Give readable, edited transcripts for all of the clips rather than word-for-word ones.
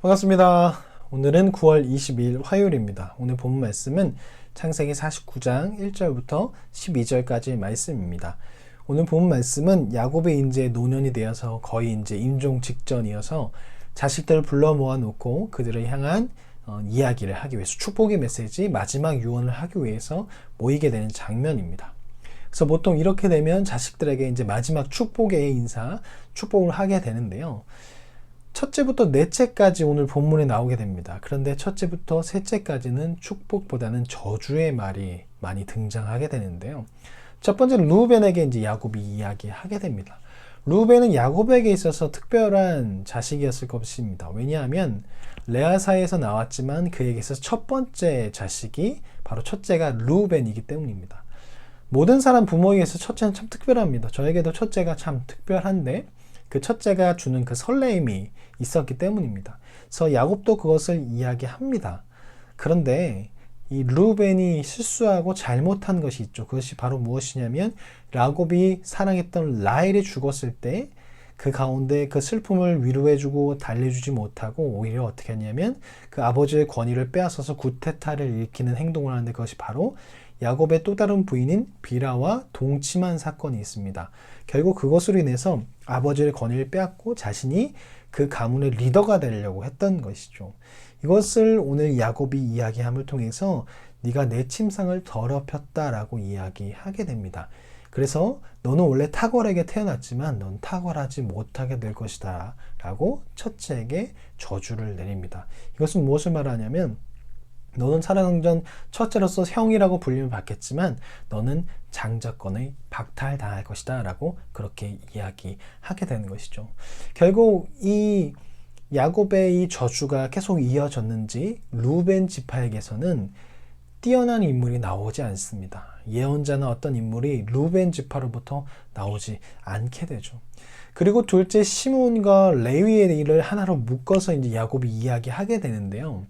반갑습니다. 오늘은 9월 22일 화요일입니다. 오늘 본 말씀은 창세기 49장 1절부터 12절까지의 말씀입니다. 오늘 본 말씀은 야곱의 이제 노년이 되어서 거의 이제 임종 직전이어서 자식들을 불러 모아놓고 그들을 향한 이야기를 하기 위해서 축복의 메시지, 마지막 유언을 하기 위해서 모이게 되는 장면입니다. 그래서 보통 이렇게 되면 자식들에게 이제 마지막 축복의 인사, 축복을 하게 되는데요. 첫째부터 넷째까지 오늘 본문에 나오게 됩니다. 그런데 첫째부터 셋째까지는 축복보다는 저주의 말이 많이 등장하게 되는데요. 첫 번째 루벤에게 이제 야곱이 이야기하게 됩니다. 루벤은 야곱에게 있어서 특별한 자식이었을 것입니다. 왜냐하면 레아사에서 나왔지만 그에게 있어서 첫 번째 자식이 바로 첫째가 루벤이기 때문입니다. 모든 사람 부모에게서 첫째는 참 특별합니다. 저에게도 첫째가 참 특별한데 그 첫째가 주는 그 설레임이 있었기 때문입니다. 그래서 야곱도 그것을 이야기합니다. 그런데 이 루벤이 실수하고 잘못한 것이 있죠. 그것이 바로 무엇이냐면 야곱이 사랑했던 라헬이 죽었을 때 그 가운데 그 슬픔을 위로해주고 달래주지 못하고 오히려 어떻게 했냐면 그 아버지의 권위를 빼앗아서 구테타를 일으키는 행동을 하는데 그것이 바로 야곱의 또 다른 부인인 비라와 동침한 사건이 있습니다. 결국 그것으로 인해서 아버지의 권위를 빼앗고 자신이 그 가문의 리더가 되려고 했던 것이죠. 이것을 오늘 야곱이 이야기함을 통해서 네가 내 침상을 더럽혔다라고 이야기하게 됩니다. 그래서 너는 원래 탁월하게 태어났지만 넌 탁월하지 못하게 될 것이다 라고 첫째에게 저주를 내립니다. 이것은 무엇을 말하냐면 너는 살아생전 첫째로서 형이라고 불림을 받겠지만 너는 장자권을 박탈당할 것이다 라고 그렇게 이야기하게 되는 것이죠. 결국 이 야곱의 이 저주가 계속 이어졌는지 루벤 지파에게서는 뛰어난 인물이 나오지 않습니다. 예언자나 어떤 인물이 루벤 지파로부터 나오지 않게 되죠. 그리고 둘째 시몬과 레위의 일을 하나로 묶어서 이제 야곱이 이야기하게 되는데요.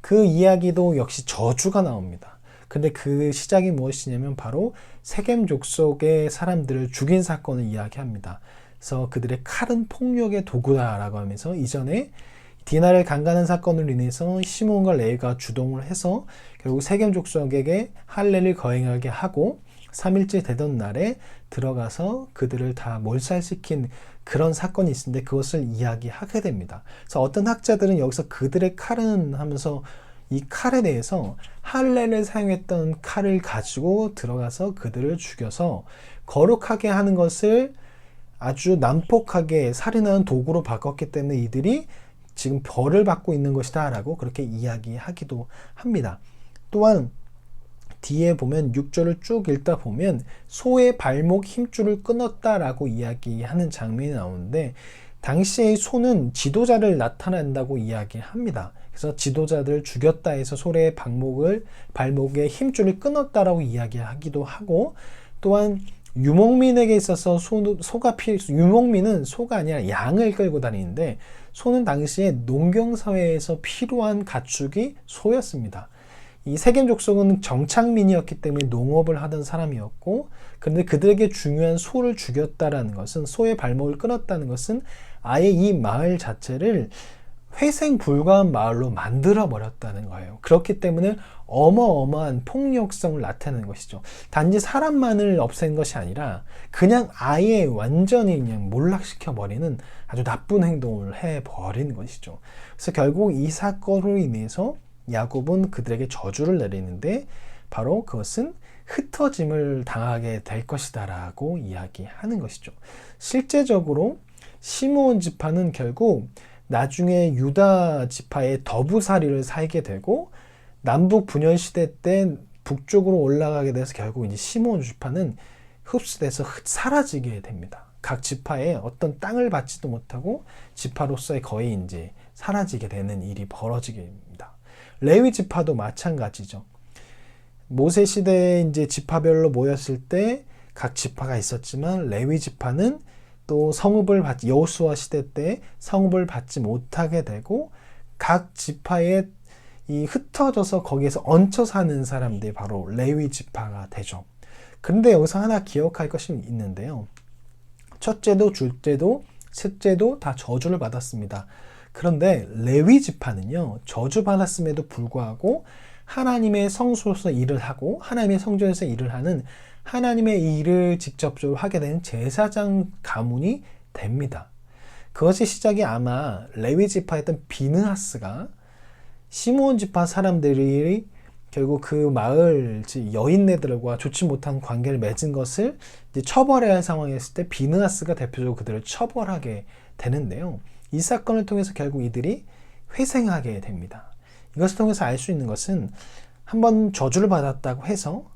그 이야기도 역시 저주가 나옵니다. 근데 그 시작이 무엇이냐면 바로 세겜 족속의 사람들을 죽인 사건을 이야기합니다. 그래서 그들의 칼은 폭력의 도구다라고 하면서 이전에 디나를 강간한 사건으로 인해서 시몬과 레위가 주동을 해서 결국 세겜 족속에게 할례를 거행하게 하고 3일째 되던 날에 들어가서 그들을 다 몰살시킨 그런 사건이 있는데 그것을 이야기하게 됩니다. 그래서 어떤 학자들은 여기서 그들의 칼은 하면서 이 칼에 대해서 할례를 사용했던 칼을 가지고 들어가서 그들을 죽여서 거룩하게 하는 것을 아주 난폭하게 살인하는 도구로 바꿨기 때문에 이들이 지금 벌을 받고 있는 것이다 라고 그렇게 이야기하기도 합니다. 또한 뒤에 보면 6절을 쭉 읽다 보면 소의 발목 힘줄을 끊었다라고 이야기하는 장면이 나오는데 당시의 소는 지도자를 나타낸다고 이야기합니다. 그래서 지도자들을 죽였다 해서 소의 발목의 힘줄을 끊었다라고 이야기하기도 하고 또한 유목민에게 있어서 유목민은 소가 아니라 양을 끌고 다니는데 소는 당시에 농경사회에서 필요한 가축이 소였습니다. 이 세겜 족속은 정착민이었기 때문에 농업을 하던 사람이었고 그런데 그들에게 중요한 소를 죽였다라는 것은 소의 발목을 끊었다는 것은 아예 이 마을 자체를 회생 불가한 마을로 만들어 버렸다는 거예요. 그렇기 때문에 어마어마한 폭력성을 나타내는 것이죠. 단지 사람만을 없앤 것이 아니라 그냥 아예 완전히 그냥 몰락시켜 버리는 아주 나쁜 행동을 해 버린 것이죠. 그래서 결국 이 사건으로 인해서 야곱은 그들에게 저주를 내리는데 바로 그것은 흩어짐을 당하게 될 것이다 라고 이야기하는 것이죠. 실제적으로 시므온 지파는 결국 나중에 유다 지파의 더부살이를 살게 되고 남북 분열 시대 때 북쪽으로 올라가게 돼서 결국 이제 시므온 지파는 흡수돼서 사라지게 됩니다. 각 지파에 어떤 땅을 받지도 못하고 지파로서의 거의 이제 사라지게 되는 일이 벌어지게 됩니다. 레위 지파도 마찬가지죠. 모세 시대에 이제 지파별로 모였을 때 각 지파가 있었지만 레위 지파는 또 성읍을 받지 여호수아 시대 때 성읍을 받지 못하게 되고 각 지파에 이 흩어져서 거기에서 얹혀 사는 사람들이 바로 레위 지파가 되죠. 그런데 여기서 하나 기억할 것이 있는데요. 첫째도 둘째도 셋째도 다 저주를 받았습니다. 그런데 레위 지파는요, 저주받았음에도 불구하고 하나님의 성소에서 일을 하고 하나님의 성전에서 일을 하는 하나님의 일을 직접적으로 하게 되는 제사장 가문이 됩니다. 그것이 시작이 아마 레위 지파였던 비느하스가 시므온 지파 사람들이 결국 그 마을 여인네들과 좋지 못한 관계를 맺은 것을 이제 처벌해야 할 상황이었을 때 비느하스가 대표적으로 그들을 처벌하게 되는데요. 이 사건을 통해서 결국 이들이 회생하게 됩니다. 이것을 통해서 알 수 있는 것은 한번 저주를 받았다고 해서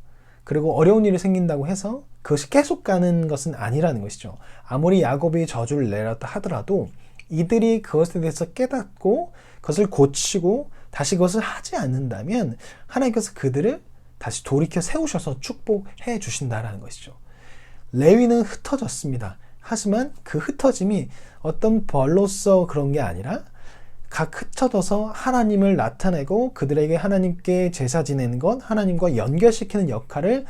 그리고 어려운 일이 생긴다고 해서 그것이 계속 가는 것은 아니라는 것이죠. 아무리 야곱이 저주를 내렸다 하더라도 이들이 그것에 대해서 깨닫고 그것을 고치고 다시 그것을 하지 않는다면 하나님께서 그들을 다시 돌이켜 세우셔서 축복해 주신다라는 것이죠. 레위는 흩어졌습니다. 하지만 그 흩어짐이 어떤 벌로서 그런 게 아니라 각 흩어져서 하나님을 나타내고 그들에게 하나님께 제사 지내는 것, 하나님과 연결시키는 역할을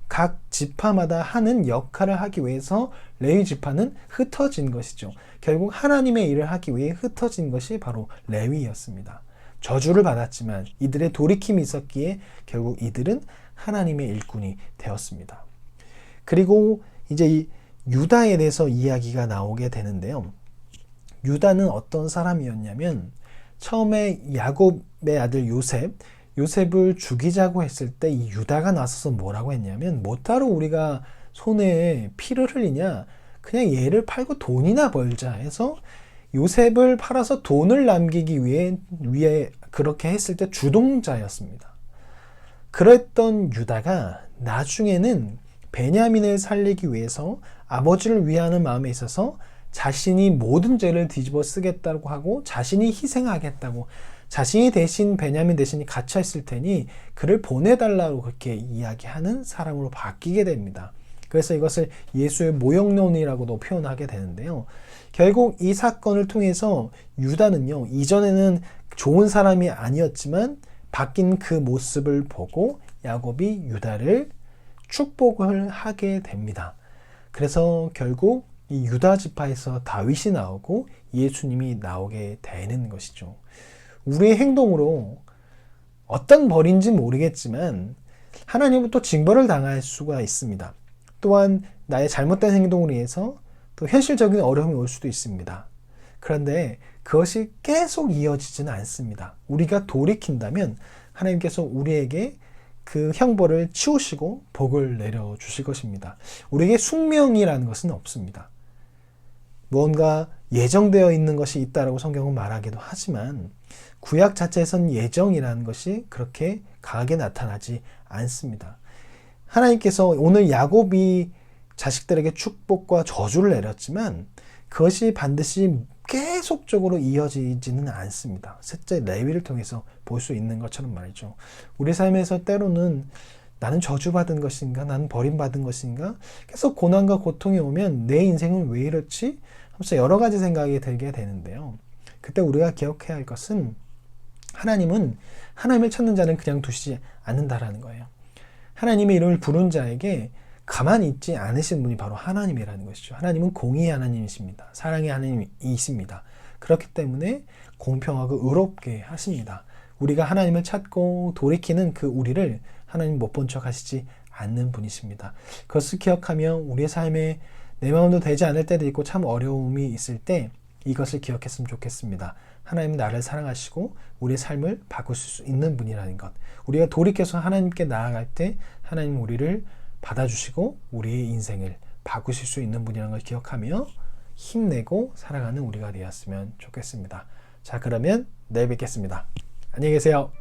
각 지파마다 하는 역할을 하기 위해서 레위 지파는 흩어진 것이죠. 결국 하나님의 일을 하기 위해 흩어진 것이 바로 레위였습니다. 저주를 받았지만 이들의 돌이킴이 있었기에 결국 이들은 하나님의 일꾼이 되었습니다. 그리고 이제 이 유다에 대해서 이야기가 나오게 되는데요. 유다는 어떤 사람이었냐면 처음에 야곱의 아들 요셉을 죽이자고 했을 때 이 유다가 나서서 뭐라고 했냐면 뭐따로 우리가 손에 피를 흘리냐, 그냥 얘를 팔고 돈이나 벌자 해서 요셉을 팔아서 돈을 남기기 위해 그렇게 했을 때 주동자였습니다. 그랬던 유다가 나중에는 베냐민을 살리기 위해서 아버지를 위하는 마음에 있어서 자신이 모든 죄를 뒤집어 쓰겠다고 하고 자신이 희생하겠다고, 자신이 대신 베냐민 대신이 갇혀 있을 테니 그를 보내달라고 그렇게 이야기하는 사람으로 바뀌게 됩니다. 그래서 이것을 예수의 모욕론이라고도 표현하게 되는데요. 결국 이 사건을 통해서 유다는요, 이전에는 좋은 사람이 아니었지만 바뀐 그 모습을 보고 야곱이 유다를 축복을 하게 됩니다. 그래서 결국 이 유다 지파에서 다윗이 나오고 예수님이 나오게 되는 것이죠. 우리의 행동으로 어떤 벌인지 모르겠지만 하나님부터 징벌을 당할 수가 있습니다. 또한 나의 잘못된 행동으로 인해서 또 현실적인 어려움이 올 수도 있습니다. 그런데 그것이 계속 이어지지는 않습니다. 우리가 돌이킨다면 하나님께서 우리에게 그 형벌을 치우시고 복을 내려주실 것입니다. 우리에게 숙명이라는 것은 없습니다. 무언가 예정되어 있는 것이 있다라고 성경은 말하기도 하지만 구약 자체에선 예정이라는 것이 그렇게 강하게 나타나지 않습니다. 하나님께서 오늘 야곱이 자식들에게 축복과 저주를 내렸지만 그것이 반드시 계속적으로 이어지지는 않습니다. 셋째 레위를 통해서 볼 수 있는 것처럼 말이죠. 우리 삶에서 때로는 나는 저주받은 것인가, 나는 버림받은 것인가, 계속 고난과 고통이 오면 내 인생은 왜 이렇지? 하면서 여러 가지 생각이 들게 되는데요. 그때 우리가 기억해야 할 것은 하나님은 하나님을 찾는 자는 그냥 두시지 않는다라는 거예요. 하나님의 이름을 부른 자에게 가만히 있지 않으신 분이 바로 하나님이라는 것이죠. 하나님은 공의의 하나님이십니다. 사랑의 하나님이십니다. 그렇기 때문에 공평하고 의롭게 하십니다. 우리가 하나님을 찾고 돌이키는 그 우리를 하나님 못 본 척 하시지 않는 분이십니다. 그것을 기억하며 우리의 삶에 내 마음도 되지 않을 때도 있고 참 어려움이 있을 때 이것을 기억했으면 좋겠습니다. 하나님은 나를 사랑하시고 우리의 삶을 바꾸실 수 있는 분이라는 것. 우리가 돌이켜서 하나님께 나아갈 때 하나님 우리를 받아주시고 우리의 인생을 바꾸실 수 있는 분이라는 걸 기억하며 힘내고 살아가는 우리가 되었으면 좋겠습니다. 자, 그러면 내일 뵙겠습니다. 안녕히 계세요.